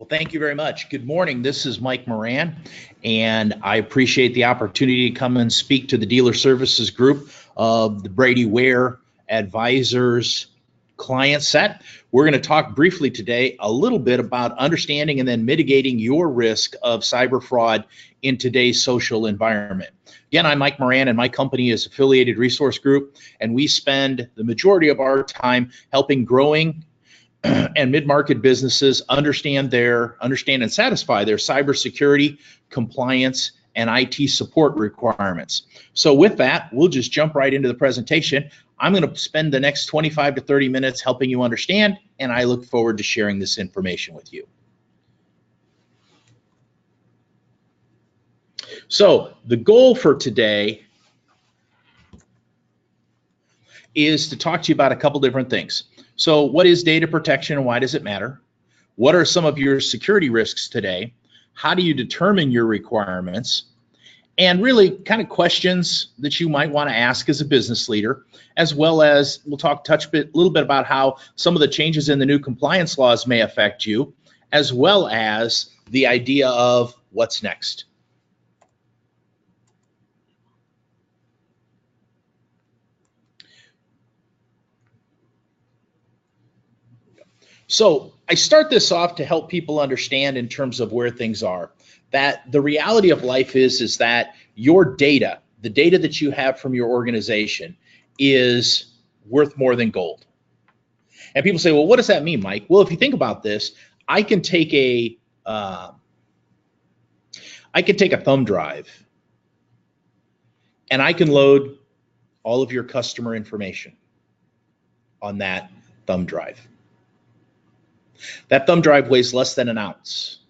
Well, thank you very much. Good morning. This is Mike Moran, and I appreciate the opportunity to come and speak to the dealer services group of the Brady Ware Advisors client set. We're going to talk briefly today a little bit about understanding and then mitigating your risk of cyber fraud in today's social environment. Again, I'm Mike Moran, and my company is Affiliated Resource Group, and we spend the majority of our time helping growing and mid-market businesses understand and satisfy their cybersecurity, compliance, and IT support requirements. So with that, we'll just jump right into the presentation. I'm going to spend the next 25 to 30 minutes helping you understand, and I look forward to sharing this information with you. So the goal for today is to talk to you about a couple different things. So what is data protection and why does it matter? What are some of your security risks today? How do you determine your requirements? And really kind of questions that you might want to ask as a business leader, as well as we'll touch a little bit about how some of the changes in the new compliance laws may affect you, as well as the idea of what's next. So I start this off to help people understand in terms of where things are, that the reality of life is that your data, the data that you have from your organization, is worth more than gold. And people say, well, what does that mean, Mike? Well, if you think about this, I can take a thumb drive and I can load all of your customer information on that thumb drive. That thumb drive weighs less than an ounce.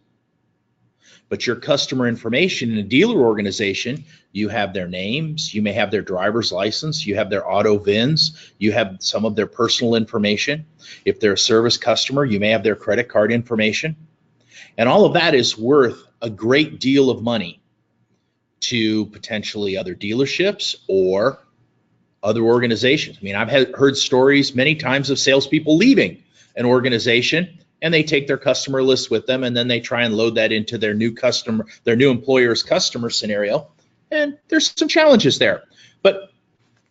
But your customer information in a dealer organization, you have their names, you may have their driver's license, you have their auto VINs, you have some of their personal information. If they're a service customer, you may have their credit card information. And all of that is worth a great deal of money to potentially other dealerships or other organizations. I mean, I've heard stories many times of salespeople leaving an organization and they take their customer list with them and then they try and load that into their new employer's customer scenario. And there's some challenges there. But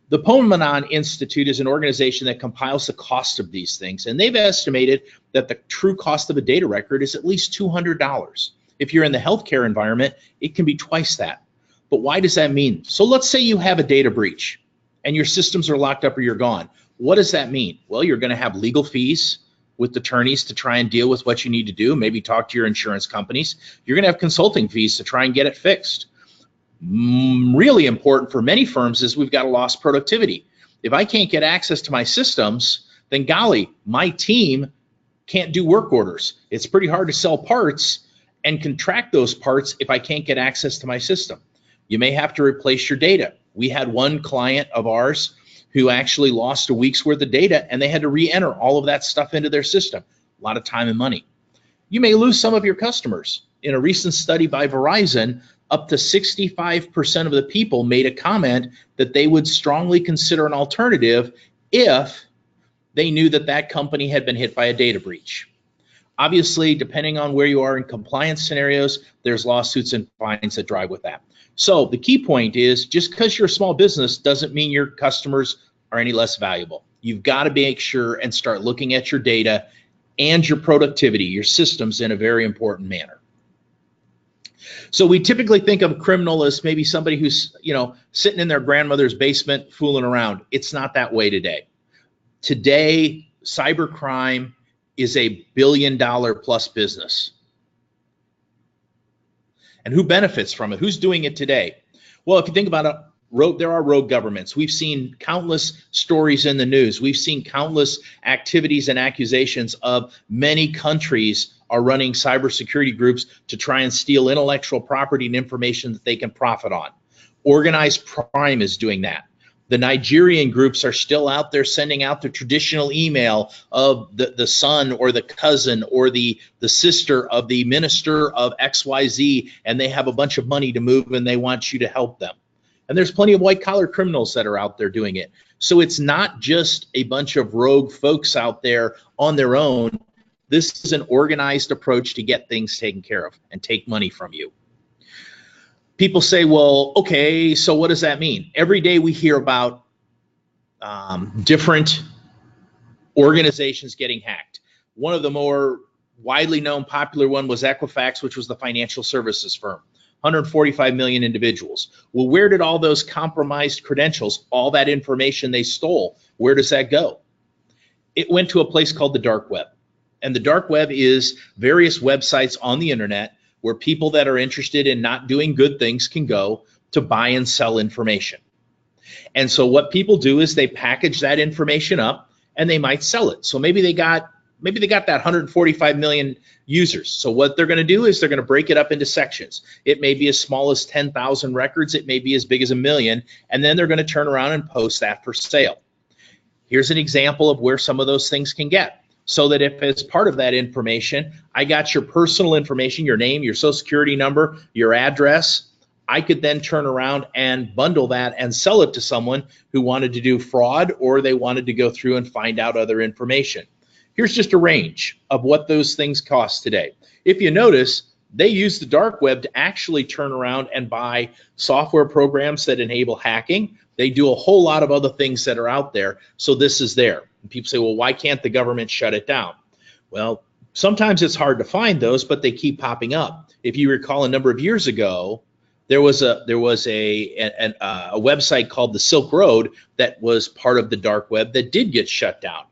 the Pomenon Institute is an organization that compiles the cost of these things. And they've estimated that the true cost of a data record is at least $200. If you're in the healthcare environment, it can be twice that. But why does that mean? So let's say you have a data breach and your systems are locked up or you're gone. What does that mean? Well, you're going to have legal fees with attorneys to try and deal with what you need to do, maybe talk to your insurance companies. You're going to have consulting fees to try and get it fixed. Really important for many firms is we've got a lost productivity. If I can't get access to my systems, then golly, my team can't do work orders. It's pretty hard to sell parts and contract those parts if I can't get access to my system. You may have to replace your data. We had one client of ours who actually lost a week's worth of data and they had to re-enter all of that stuff into their system. A lot of time and money. You may lose some of your customers. In a recent study by Verizon, up to 65% of the people made a comment that they would strongly consider an alternative if they knew that that company had been hit by a data breach. Obviously, depending on where you are in compliance scenarios, there's lawsuits and fines that drive with that. So the key point is just because you're a small business doesn't mean your customers are any less valuable. You've got to make sure and start looking at your data and your productivity, your systems in a very important manner. So we typically think of a criminal as maybe somebody who's, sitting in their grandmother's basement fooling around. It's not that way today. Today, cybercrime is a billion-dollar-plus business. And who benefits from it? Who's doing it today? Well, if you think about it, there are rogue governments. We've seen countless stories in the news. We've seen countless activities and accusations of many countries are running cybersecurity groups to try and steal intellectual property and information that they can profit on. Organized crime is doing that. The Nigerian groups are still out there sending out the traditional email of the son or the cousin or the sister of the minister of XYZ, and they have a bunch of money to move and they want you to help them. And there's plenty of white-collar criminals that are out there doing it. So it's not just a bunch of rogue folks out there on their own. This is an organized approach to get things taken care of and take money from you. People say, well, okay, so what does that mean? Every day we hear about different organizations getting hacked. One of the more widely known popular one was Equifax, which was the financial services firm. 145 million individuals. Well, where did all those compromised credentials, all that information they stole, where does that go? It went to a place called the dark web. And the dark web is various websites on the internet where people that are interested in not doing good things can go to buy and sell information. And so what people do is they package that information up and they might sell it. So maybe they got that 145 million users. So what they're going to do is they're going to break it up into sections. It may be as small as 10,000 records. It may be as big as 1 million. And then they're going to turn around and post that for sale. Here's an example of where some of those things can get. So that if as part of that information, I got your personal information, your name, your social security number, your address, I could then turn around and bundle that and sell it to someone who wanted to do fraud, or they wanted to go through and find out other information. Here's just a range of what those things cost today. If you notice, they use the dark web to actually turn around and buy software programs that enable hacking. They do a whole lot of other things that are out there. So this is there. And people say, well, why can't the government shut it down? Well, sometimes it's hard to find those, but they keep popping up. If you recall, a number of years ago, there was a website called the Silk Road that was part of the dark web that did get shut down.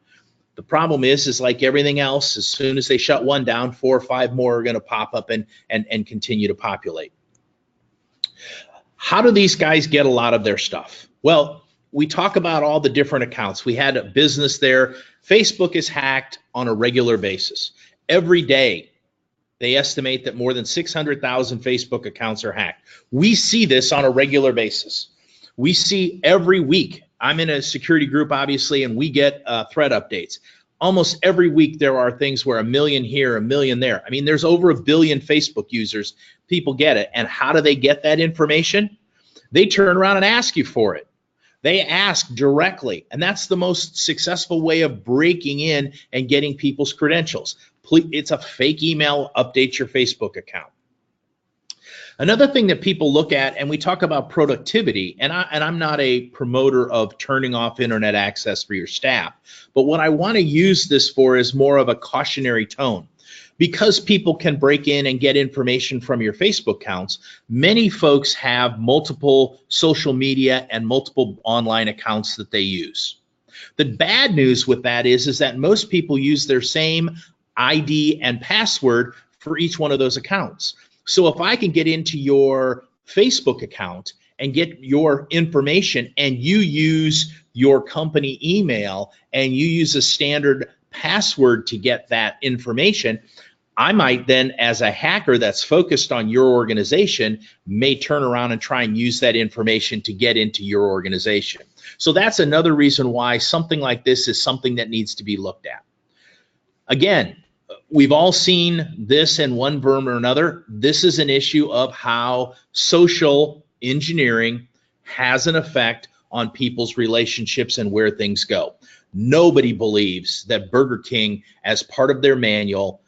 The problem is like everything else, as soon as they shut one down, 4 or 5 more are going to pop up and continue to populate. How do these guys get a lot of their stuff? Well, we talk about all the different accounts. We had a business there. Facebook is hacked on a regular basis. Every day, they estimate that more than 600,000 Facebook accounts are hacked. We see this on a regular basis. We see every week. I'm in a security group, obviously, and we get threat updates. Almost every week there are things where 1 million here, 1 million there. I mean, there's over 1 billion Facebook users. People get it. And how do they get that information? They turn around and ask you for it. They ask directly, and that's the most successful way of breaking in and getting people's credentials. It's a fake email, update your Facebook account. Another thing that people look at, and we talk about productivity, and I'm not a promoter of turning off internet access for your staff, but what I want to use this for is more of a cautionary tone. Because people can break in and get information from your Facebook accounts, many folks have multiple social media and multiple online accounts that they use. The bad news with that is that most people use their same ID and password for each one of those accounts. So if I can get into your Facebook account and get your information, and you use your company email and you use a standard password to get that information, I might then, as a hacker that's focused on your organization, may turn around and try and use that information to get into your organization. So that's another reason why something like this is something that needs to be looked at. Again, we've all seen this in one form or another. This is an issue of how social engineering has an effect on people's relationships and where things go. Nobody believes that Burger King, as part of their manual,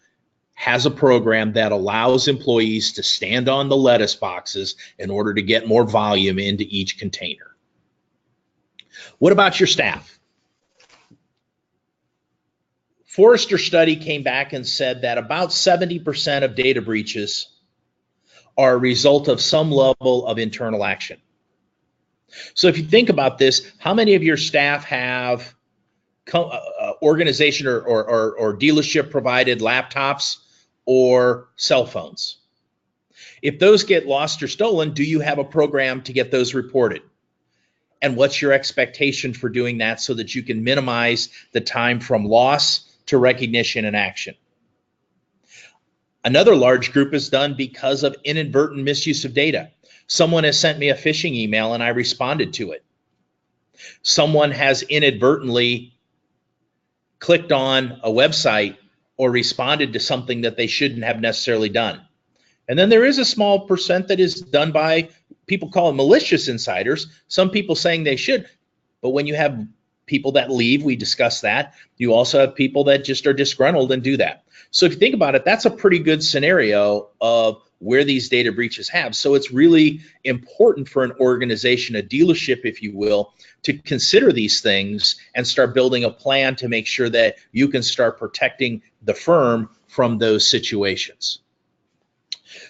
has a program that allows employees to stand on the lettuce boxes in order to get more volume into each container. What about your staff? Forrester study came back and said that about 70% of data breaches are a result of some level of internal action. So if you think about this, how many of your staff have organization or dealership provided laptops or cell phones? If those get lost or stolen, do you have a program to get those reported? And what's your expectation for doing that so that you can minimize the time from loss to recognition and action? Another large group is done because of inadvertent misuse of data. Someone has sent me a phishing email and I responded to it. Someone has inadvertently clicked on a website or responded to something that they shouldn't have necessarily done. And then there is a small percent that is done by, people call it malicious insiders, some people saying they should, but when you have people that leave, we discussed that. You also have people that just are disgruntled and do that. So if you think about it, that's a pretty good scenario of where these data breaches have. So it's really important for an organization, a dealership, if you will, to consider these things and start building a plan to make sure that you can start protecting the firm from those situations.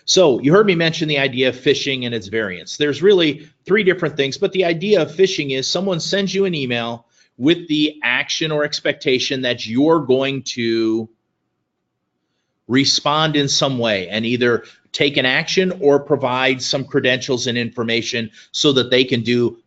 So you heard me mention the idea of phishing and its variants. There's really 3 different things, but the idea of phishing is someone sends you an email with the action or expectation that you're going to respond in some way and either take an action or provide some credentials and information so that they can do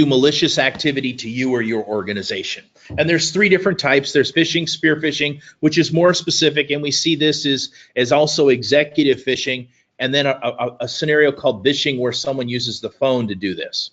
malicious activity to you or your organization. And there's 3 different types. There's phishing, spear phishing, which is more specific, and we see this as also executive phishing, and then a scenario called phishing where someone uses the phone to do this.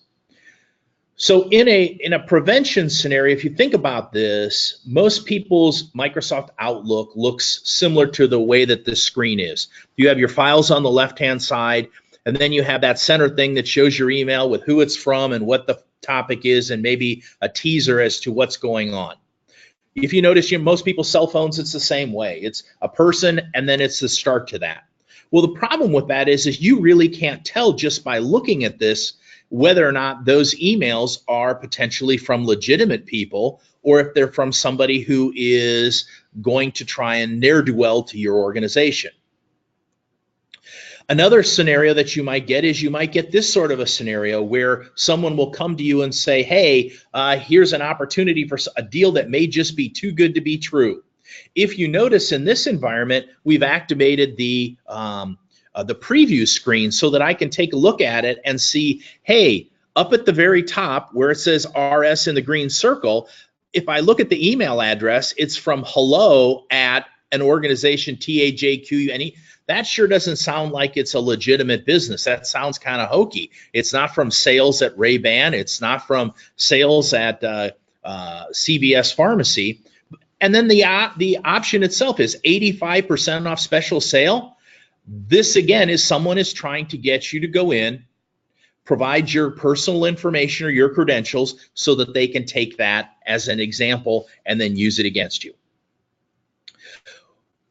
So in a prevention scenario, if you think about this, most people's Microsoft Outlook looks similar to the way that this screen is. You have your files on the left-hand side, and then you have that center thing that shows your email with who it's from and what the topic is and maybe a teaser as to what's going on. If you notice, most people's cell phones, it's the same way. It's a person and then it's the start to that. Well, the problem with that is you really can't tell just by looking at this whether or not those emails are potentially from legitimate people or if they're from somebody who is going to try and ne'er-do-well to your organization. Another scenario that you might get is you might get this sort of a scenario where someone will come to you and say, hey, here's an opportunity for a deal that may just be too good to be true. If you notice in this environment, we've activated the preview screen so that I can take a look at it and see, hey, up at the very top where it says RS in the green circle, if I look at the email address, it's from hello at an organization, TAJQUNE. That sure doesn't sound like it's a legitimate business. That sounds kind of hokey. It's not from sales at Ray-Ban. It's not from sales at CVS Pharmacy. And then the option itself is 85% off special sale. This, again, is someone is trying to get you to go in, provide your personal information or your credentials so that they can take that as an example and then use it against you.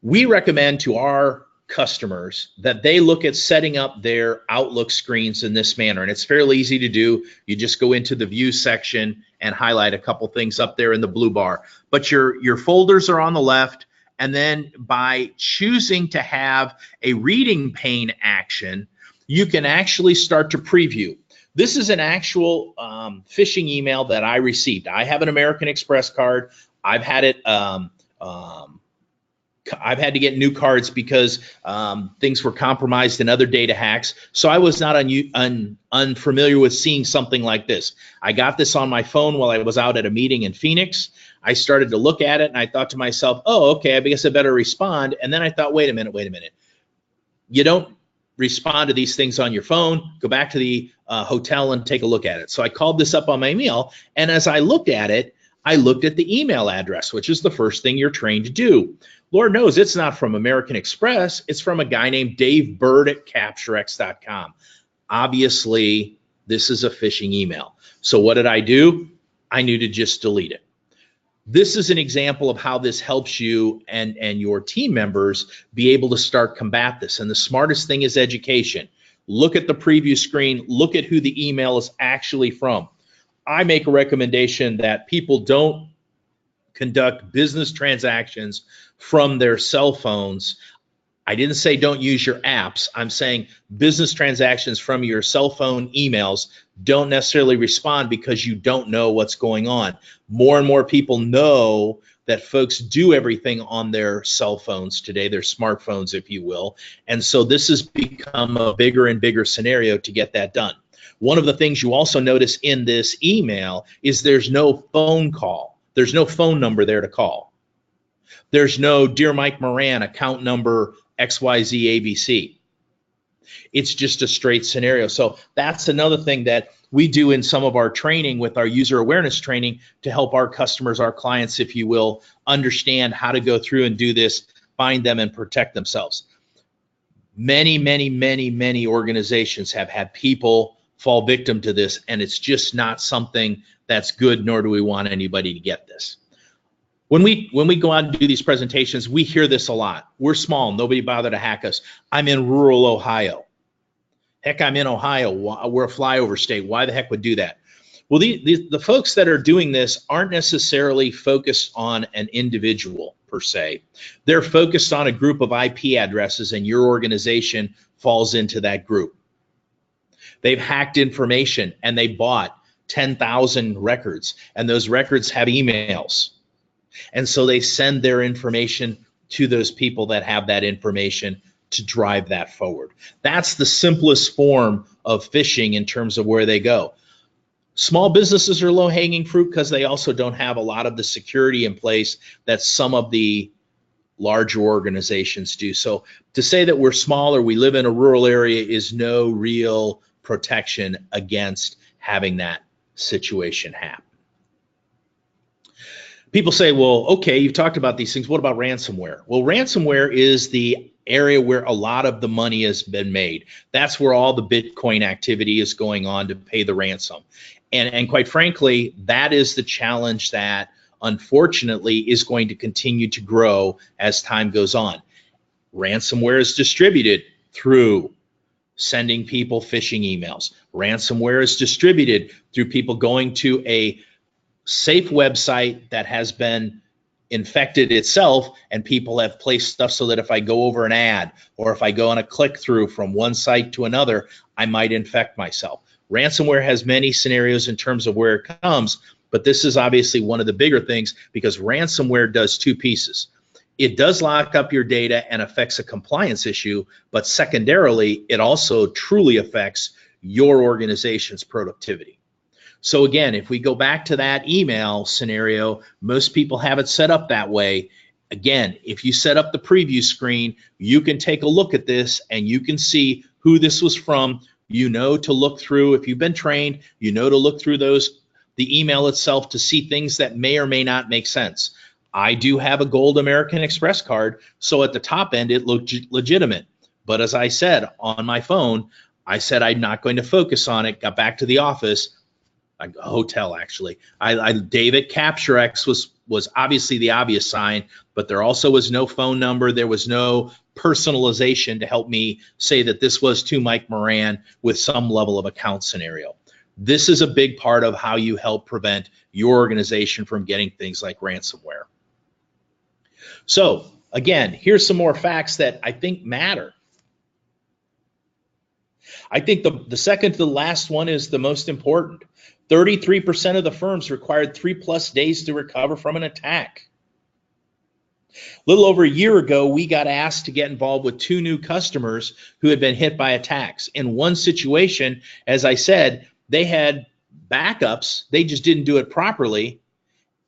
We recommend to our customers that they look at setting up their Outlook screens in this manner, and it's fairly easy to do. You just go into the view section and highlight a couple things up there in the blue bar, but your folders are on the left, and then by choosing to have a reading pane action, you can actually start to preview. This is an actual phishing email that I received. I have an American Express card. I've had it I've had to get new cards because things were compromised in other data hacks. So I was not unfamiliar with seeing something like this. I got this on my phone while I was out at a meeting in Phoenix. I started to look at it and I thought to myself, oh, okay, I guess I better respond. And then I thought, wait a minute. You don't respond to these things on your phone. Go back to the hotel and take a look at it. So I called this up on my email. And as I looked at it, I looked at the email address, which is the first thing you're trained to do. Lord knows it's not from American Express. It's from a guy named Dave Bird at CaptureX.com. Obviously, this is a phishing email. So what did I do? I knew to just delete it. This is an example of how this helps you and your team members be able to start combat this. And the smartest thing is education. Look at the preview screen. Look at who the email is actually from. I make a recommendation that people don't conduct business transactions from their cell phones. I didn't say don't use your apps. I'm saying business transactions from your cell phone emails don't necessarily respond because you don't know what's going on. More and more people know that folks do everything on their cell phones today, their smartphones, if you will. And so this has become a bigger and bigger scenario to get that done. One of the things you also notice in this email is there's no phone call. There's no phone number there to call. There's no Dear Mike Moran, account number XYZABC. It's just a straight scenario. So that's another thing that we do in some of our training with our user awareness training to help our customers, our clients, if you will, understand how to go through and do this, find them and protect themselves. Many organizations have had people fall victim to this, and it's just not something that's good, nor do we want anybody to get this. When we go out and do these presentations, we hear this a lot. We're small, nobody bothered to hack us. I'm in rural Ohio. Heck, I'm in Ohio. We're a flyover state. Why the heck would do that? Well, the folks that are doing this aren't necessarily focused on an individual per se. They're focused on a group of IP addresses, and your organization falls into that group. They've hacked information and they bought 10,000 records, and those records have emails. And so they send their information to those people that have that information to drive that forward. That's the simplest form of phishing in terms of where they go. Small businesses are low-hanging fruit because they also don't have a lot of the security in place that some of the larger organizations do. So to say that we're small or we live in a rural area is no real protection against having that situation happen. People say, well, okay, you've talked about these things. What about ransomware? Well, ransomware is the area where a lot of the money has been made. That's where all the Bitcoin activity is going on to pay the ransom. And quite frankly, that is the challenge that unfortunately is going to continue to grow as time goes on. Ransomware is distributed through sending people phishing emails. Ransomware is distributed through people going to a safe website that has been infected itself, and people have placed stuff so that if I go over an ad or if I go on a click through from one site to another, I might infect myself. Ransomware has many scenarios in terms of where it comes, but this is obviously one of the bigger things because ransomware does two pieces. It does lock up your data and affects a compliance issue, but secondarily, it also truly affects your organization's productivity. So again, if we go back to that email scenario, most people have it set up that way. Again, if you set up the preview screen, you can take a look at this and you can see who this was from. You know to look through, if you've been trained, you know to look through the email itself to see things that may or may not make sense. I do have a gold American Express card, so at the top end it looked legitimate. But as I said on my phone, I said I'm not going to focus on it, got back to the office, a hotel actually. David CaptureX was obviously the obvious sign, but there also was no phone number. There was no personalization to help me say that this was to Mike Moran with some level of account scenario. This is a big part of how you help prevent your organization from getting things like ransomware. So again, here's some more facts that I think matter. I think the second to the last one is the most important. 33% of the firms required 3+ days to recover from an attack. A little over a year ago, we got asked to get involved with 2 new customers who had been hit by attacks. In one situation, as I said, they had backups, they just didn't do it properly,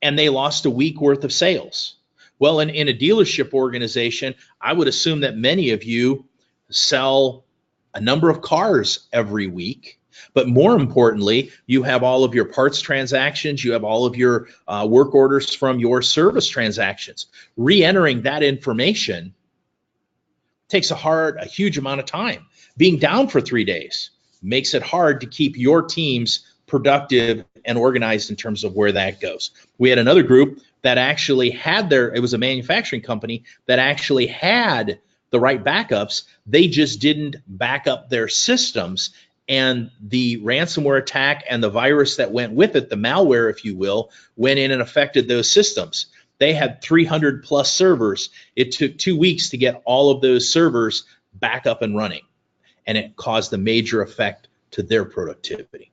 and they lost a week worth of sales. Well, in a dealership organization, I would assume that many of you sell a number of cars every week. But more importantly, you have all of your parts transactions, you have all of your work orders from your service transactions. Re-entering that information takes a huge amount of time. Being down for 3 days makes it hard to keep your teams productive and organized in terms of where that goes. We had another group that actually had it was a manufacturing company that actually had the right backups. They just didn't back up their systems, and the ransomware attack and the virus that went with it, the malware, if you will, went in and affected those systems. They had 300+ servers. It took 2 weeks to get all of those servers back up and running, and it caused a major effect to their productivity.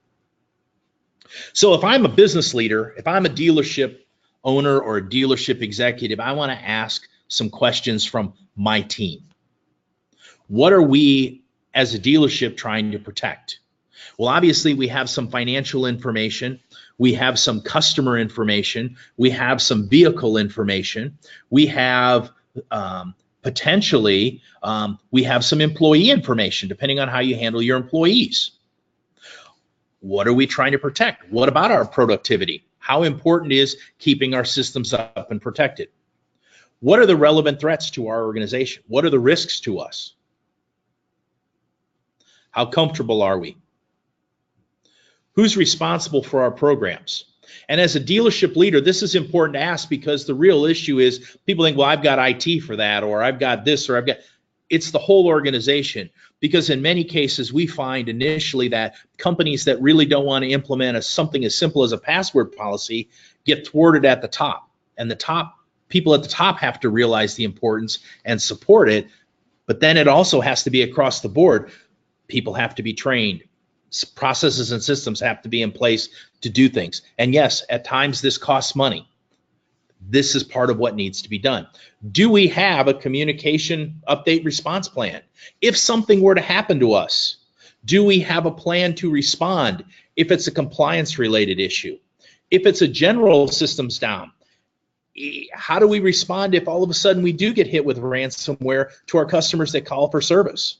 So if I'm a business leader, if I'm a dealership owner or a dealership executive, I want to ask some questions from my team. What are we as a dealership trying to protect? Well, obviously we have some financial information, we have some customer information, we have some vehicle information, we have potentially we have some employee information depending on how you handle your employees. What are we trying to protect? What about our productivity? How important is keeping our systems up and protected? What are the relevant threats to our organization? What are the risks to us? How comfortable are we? Who's responsible for our programs? And as a dealership leader, this is important to ask, because the real issue is people think, well, I've got IT for that, or I've got this, or I've got, it's the whole organization. Because in many cases, we find initially that companies that really don't want to implement something as simple as a password policy get thwarted at the top. And the top people at the top have to realize the importance and support it. But then it also has to be across the board. People have to be trained. Processes and systems have to be in place to do things. And yes, at times this costs money. This is part of what needs to be done. Do we have a communication update response plan? If something were to happen to us, do we have a plan to respond if it's a compliance related issue? If it's a general systems down, how do we respond if all of a sudden we do get hit with ransomware to our customers that call for service?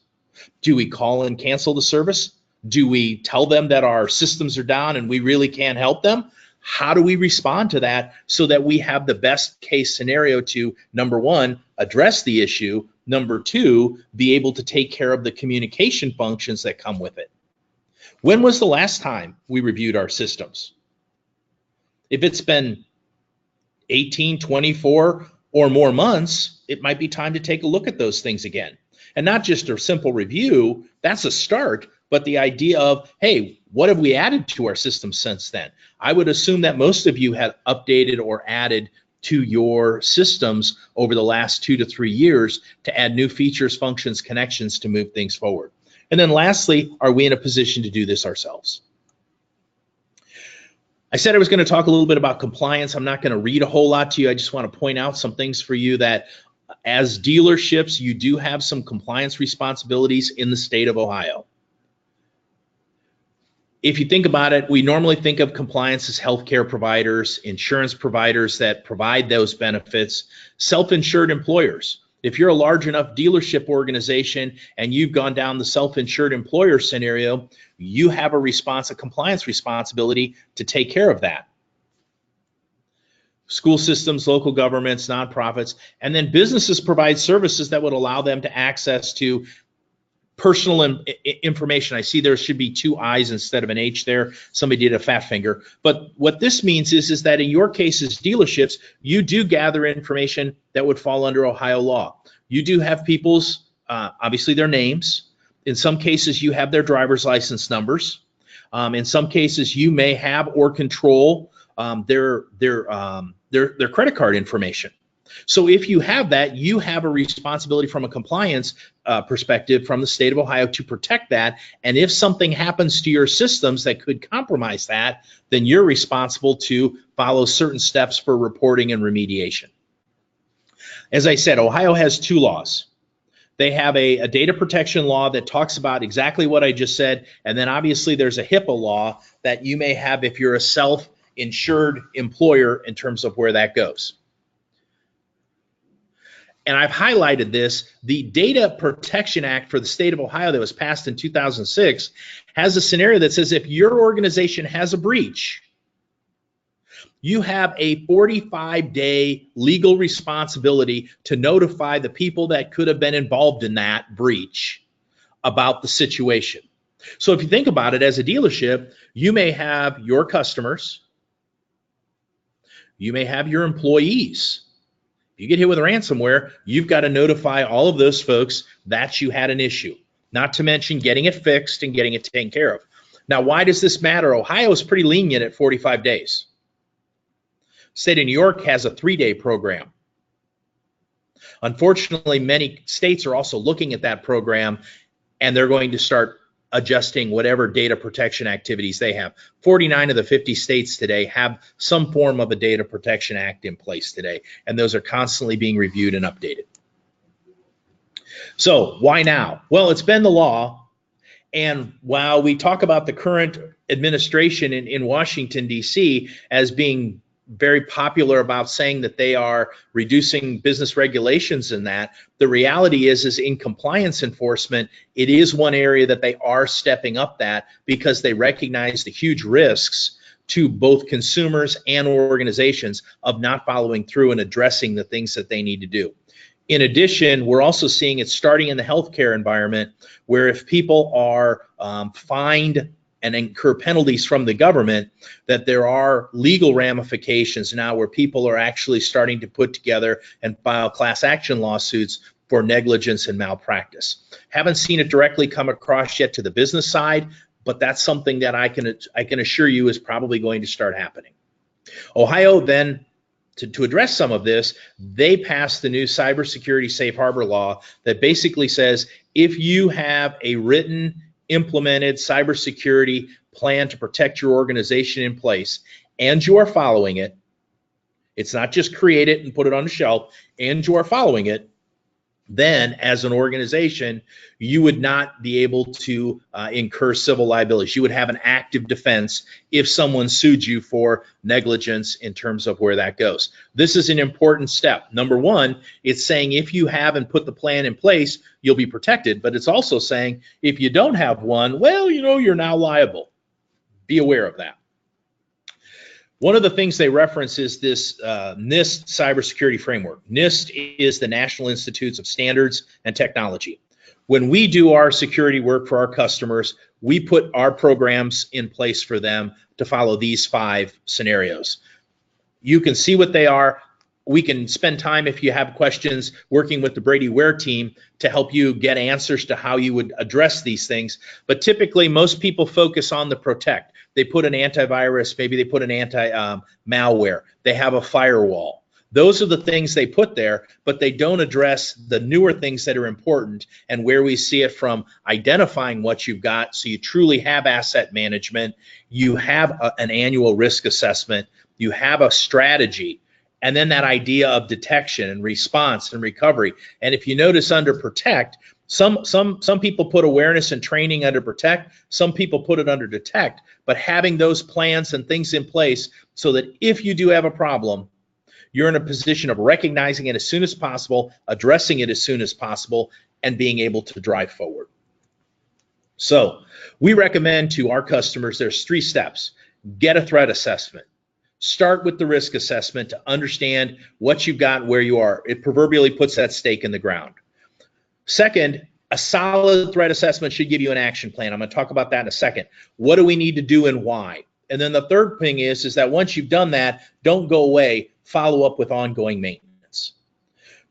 Do we call and cancel the service? Do we tell them that our systems are down and we really can't help them? How do we respond to that so that we have the best case scenario to, number one, address the issue, number two, be able to take care of the communication functions that come with it? When was the last time we reviewed our systems? If it's been 18, 24 or more months, it might be time to take a look at those things again. And not just a simple review, that's a start, but the idea of, hey, what have we added to our system since then? I would assume that most of you have updated or added to your systems over the last 2 to 3 years to add new features, functions, connections to move things forward. And then lastly, are we in a position to do this ourselves? I said I was going to talk a little bit about compliance. I'm not going to read a whole lot to you. I just want to point out some things for you that as dealerships, you do have some compliance responsibilities in the state of Ohio. If you think about it, we normally think of compliance as healthcare providers, insurance providers that provide those benefits, self-insured employers. If you're a large enough dealership organization and you've gone down the self-insured employer scenario, you have a compliance responsibility to take care of that. School systems, local governments, nonprofits, and then businesses provide services that would allow them to access to personal information. I see there should be 2 I's instead of an H there. Somebody did a fat finger. But what this means is that in your case as dealerships, you do gather information that would fall under Ohio law. You do have people's, obviously their names. In some cases, you have their driver's license numbers. In some cases, you may have or control their credit card information. So if you have that, you have a responsibility from a compliance perspective from the state of Ohio to protect that. And if something happens to your systems that could compromise that, then you're responsible to follow certain steps for reporting and remediation. As I said, Ohio has 2 laws. They have a data protection law that talks about exactly what I just said. And then obviously there's a HIPAA law that you may have if you're a self-insured employer in terms of where that goes. And I've highlighted this. The Data Protection Act for the state of Ohio that was passed in 2006 has a scenario that says if your organization has a breach, you have a 45-day legal responsibility to notify the people that could have been involved in that breach about the situation. So if you think about it, as a dealership, you may have your customers, you may have your employees. If you get hit with ransomware, you've got to notify all of those folks that you had an issue, not to mention getting it fixed and getting it taken care of. Now, why does this matter? Ohio is pretty lenient at 45 days. State of New York has a 3-day program. Unfortunately, many states are also looking at that program, and they're going to start adjusting whatever data protection activities they have. 49 of the 50 states today have some form of a Data Protection Act in place today, and those are constantly being reviewed and updated. So why now? Well, it's been the law, and while we talk about the current administration in Washington, D.C. as being very popular about saying that they are reducing business regulations in that, the reality is in compliance enforcement, it is one area that they are stepping up that because they recognize the huge risks to both consumers and organizations of not following through and addressing the things that they need to do. In addition, we're also seeing it starting in the healthcare environment where if people are fined and incur penalties from the government, that there are legal ramifications now where people are actually starting to put together and file class action lawsuits for negligence and malpractice. Haven't seen it directly come across yet to the business side, but that's something that I can assure you is probably going to start happening. Ohio then, to address some of this, they passed the new cybersecurity safe harbor law that basically says if you have a written, implemented cybersecurity plan to protect your organization in place and you are following it, it's not just create it and put it on the shelf, and you are following it, then as an organization, you would not be able to incur civil liabilities. You would have an active defense if someone sued you for negligence in terms of where that goes. This is an important step. Number one, it's saying if you haven't put the plan in place, you'll be protected, but it's also saying if you don't have one, well, you know, you're now liable. Be aware of that. One of the things they reference is this NIST cybersecurity framework. NIST is the National Institutes of Standards and Technology. When we do our security work for our customers, we put our programs in place for them to follow these 5 scenarios. You can see what they are. We can spend time, if you have questions, working with the Brady Ware team to help you get answers to how you would address these things. But typically, most people focus on the protect. They put an antivirus, maybe they put an anti-malware. They have a firewall. Those are the things they put there, but they don't address the newer things that are important and where we see it from identifying what you've got so you truly have asset management, you have an annual risk assessment, you have a strategy, and then that idea of detection and response and recovery. And if you notice under protect, some people put awareness and training under protect, some people put it under detect, but having those plans and things in place so that if you do have a problem, you're in a position of recognizing it as soon as possible, addressing it as soon as possible, and being able to drive forward. So we recommend to our customers, there's 3 steps. Get a threat assessment. Start with the risk assessment to understand what you've got, where you are. It proverbially puts that stake in the ground. Second, a solid threat assessment should give you an action plan. I'm going to talk about that in a second. What do we need to do and why? And then the third thing is that once you've done that, don't go away, follow up with ongoing maintenance.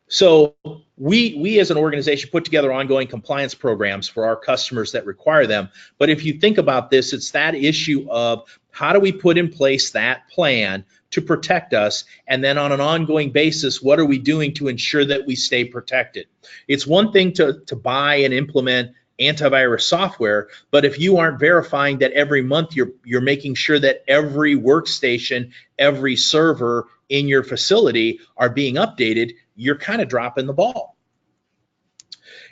So we as an organization put together ongoing compliance programs for our customers that require them. But if you think about this, it's that issue of how do we put in place that plan to protect us, and then on an ongoing basis, what are we doing to ensure that we stay protected? It's one thing to buy and implement antivirus software, but if you aren't verifying that every month you're making sure that every workstation, every server in your facility are being updated, you're kind of dropping the ball.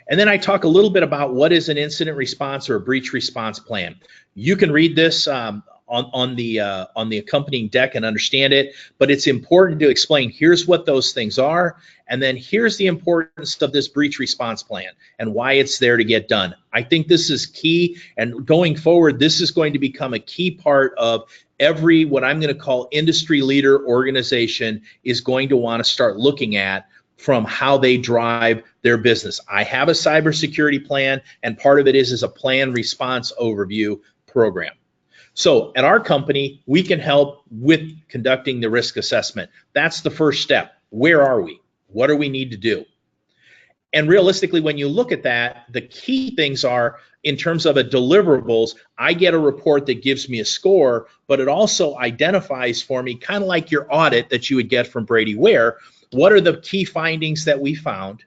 And then I talk a little bit about what is an incident response or a breach response plan. You can read this on the accompanying deck and understand it, but it's important to explain here's what those things are, and then here's the importance of this breach response plan and why it's there to get done. I think this is key, and going forward, this is going to become a key part of every, what I'm going to call industry leader organization is going to want to start looking at from how they drive their business. I have a cybersecurity plan, and part of it is a plan response overview program. So at our company, we can help with conducting the risk assessment. That's the first step. Where are we? What do we need to do? And realistically, when you look at that, the key things are, in terms of a deliverables, I get a report that gives me a score, but it also identifies for me, kind of like your audit that you would get from Brady Ware, what are the key findings that we found?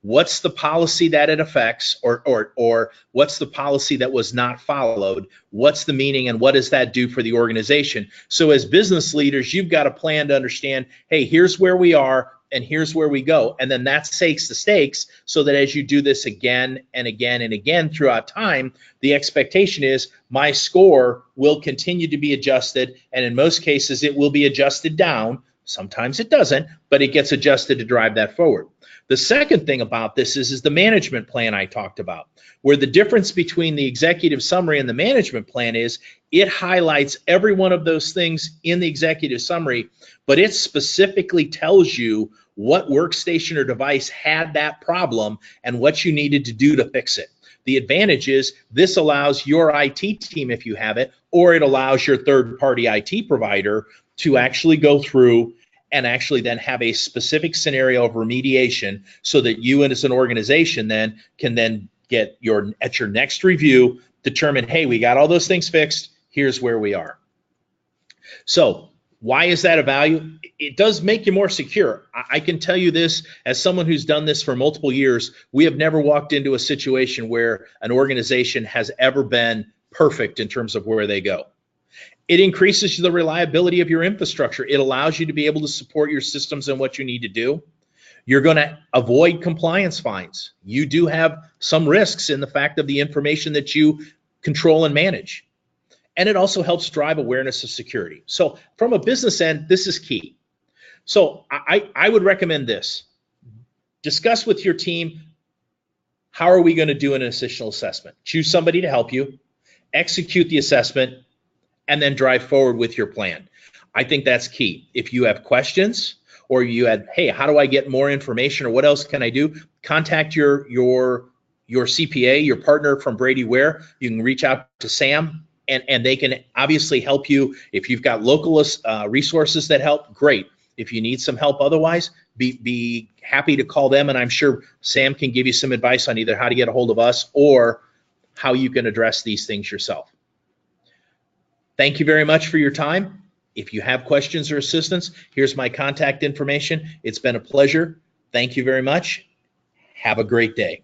What's the policy that it affects, or what's the policy that was not followed? What's the meaning, and what does that do for the organization? So as business leaders, you've got a plan to understand, hey, here's where we are and here's where we go. And then that sets the stakes so that as you do this again and again and again throughout time, the expectation is my score will continue to be adjusted, and in most cases it will be adjusted down. Sometimes it doesn't, but it gets adjusted to drive that forward. The second thing about this is the management plan I talked about, where the difference between the executive summary and the management plan is it highlights every one of those things in the executive summary, but it specifically tells you what workstation or device had that problem and what you needed to do to fix it. The advantage is this allows your IT team, if you have it, or it allows your third-party IT provider to actually go through and actually then have a specific scenario of remediation so that you as an organization then can then get at your next review, determine, hey, we got all those things fixed, here's where we are. So why is that a value? It does make you more secure. I can tell you this as someone who's done this for multiple years. We have never walked into a situation where an organization has ever been perfect in terms of where they go. It increases the reliability of your infrastructure. It allows you to be able to support your systems and what you need to do. You're going to avoid compliance fines. You do have some risks in the fact of the information that you control and manage. And it also helps drive awareness of security. So from a business end, this is key. So I would recommend this. Discuss with your team, how are we going to do an initial assessment? Choose somebody to help you, execute the assessment, and then drive forward with your plan. I think that's key. If you have questions or you had, hey, how do I get more information or what else can I do? Contact your CPA, your partner from Brady Ware. You can reach out to Sam and they can obviously help you. If you've got local resources that help, great. If you need some help otherwise, be happy to call them, and I'm sure Sam can give you some advice on either how to get a hold of us or how you can address these things yourself. Thank you very much for your time. If you have questions or assistance, here's my contact information. It's been a pleasure. Thank you very much. Have a great day.